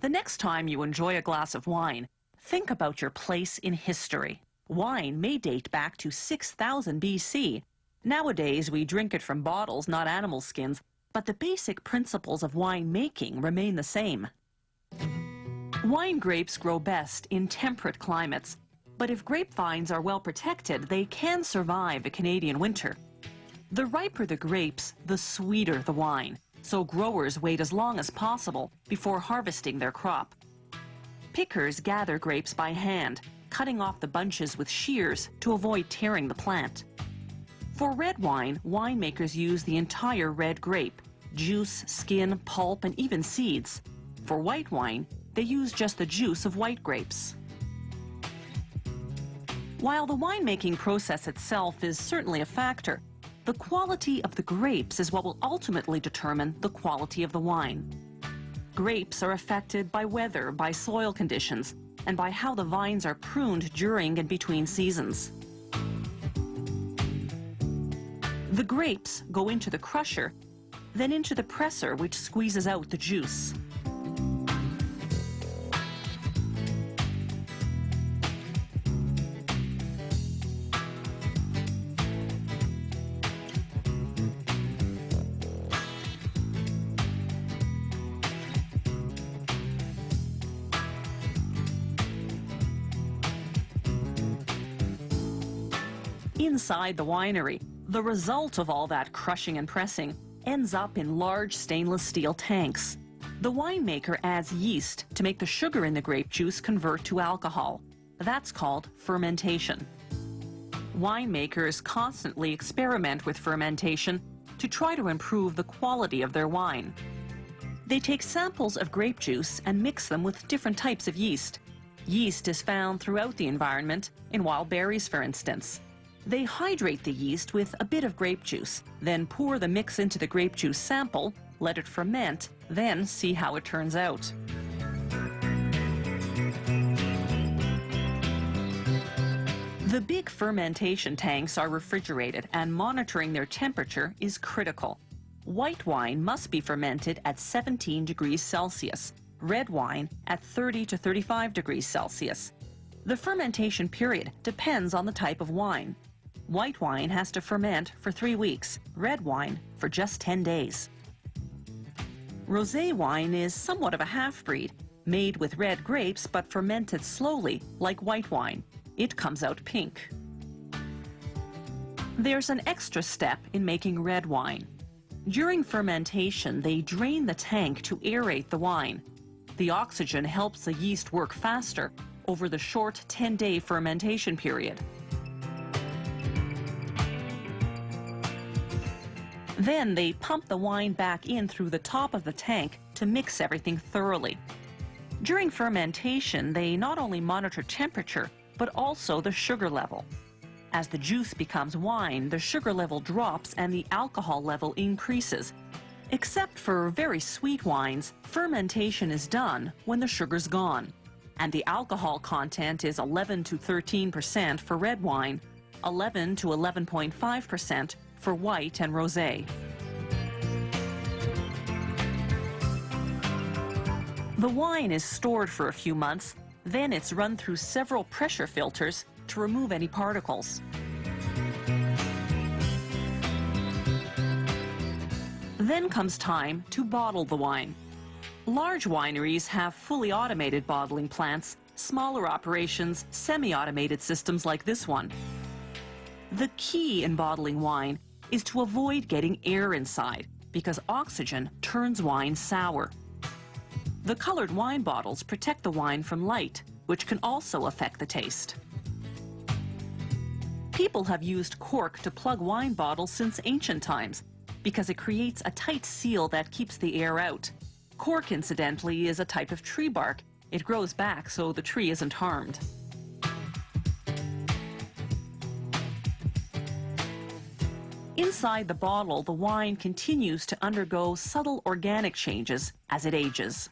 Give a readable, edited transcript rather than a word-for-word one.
The next time you enjoy a glass of wine, think about your place in history. Wine may date back to 6000 BC. Nowadays, we drink it from bottles, not animal skins, but the basic principles of wine making remain the same. Wine grapes grow best in temperate climates, but if grapevines are well protected, they can survive a Canadian winter. The riper the grapes, the sweeter the wine, so growers wait as long as possible before harvesting their crop. Pickers gather grapes by hand, cutting off the bunches with shears to avoid tearing the plant. For red wine, winemakers use the entire red grape, juice, skin, pulp, and even seeds. For white wine, they use just the juice of white grapes. While the winemaking process itself is certainly a factor, the quality of the grapes is what will ultimately determine the quality of the wine. Grapes are affected by weather, by soil conditions, and by how the vines are pruned during and between seasons. The grapes go into the crusher, then into the presser, which squeezes out the juice. Inside the winery, the result of all that crushing and pressing ends up in large stainless steel tanks. The winemaker adds yeast to make the sugar in the grape juice convert to alcohol. That's called fermentation. Winemakers constantly experiment with fermentation to try to improve the quality of their wine. They take samples of grape juice and mix them with different types of yeast. Yeast is found throughout the environment, in wild berries, for instance. They hydrate the yeast with a bit of grape juice, then pour the mix into the grape juice sample, let it ferment, then see how it turns out. The big fermentation tanks are refrigerated, and monitoring their temperature is critical. White wine must be fermented at 17 degrees Celsius, red wine at 30 to 35 degrees Celsius. The fermentation period depends on the type of wine. White wine has to ferment for 3 weeks, red wine for just 10 days. Rosé wine is somewhat of a half-breed, made with red grapes but fermented slowly, like white wine. It comes out pink. There's an extra step in making red wine. During fermentation, they drain the tank to aerate the wine. The oxygen helps the yeast work faster over the short 10-day fermentation period. Then they pump the wine back in through the top of the tank to mix everything thoroughly. During fermentation, they not only monitor temperature, but also the sugar level. As the juice becomes wine, the sugar level drops and the alcohol level increases. Except for very sweet wines, fermentation is done when the sugar's gone. And the alcohol content is 11 to 13% for red wine, 11 to 11.5% for white and rosé. The wine is stored for a few months, then it's run through several pressure filters to remove any particles. Then comes time to bottle the wine. Large wineries have fully automated bottling plants, smaller operations, semi-automated systems like this one. The key in bottling wine is to avoid getting air inside, because oxygen turns wine sour. The colored wine bottles protect the wine from light, which can also affect the taste. People have used cork to plug wine bottles since ancient times, because it creates a tight seal that keeps the air out. Cork, incidentally, is a type of tree bark. It grows back so the tree isn't harmed. Inside the bottle, the wine continues to undergo subtle organic changes as it ages.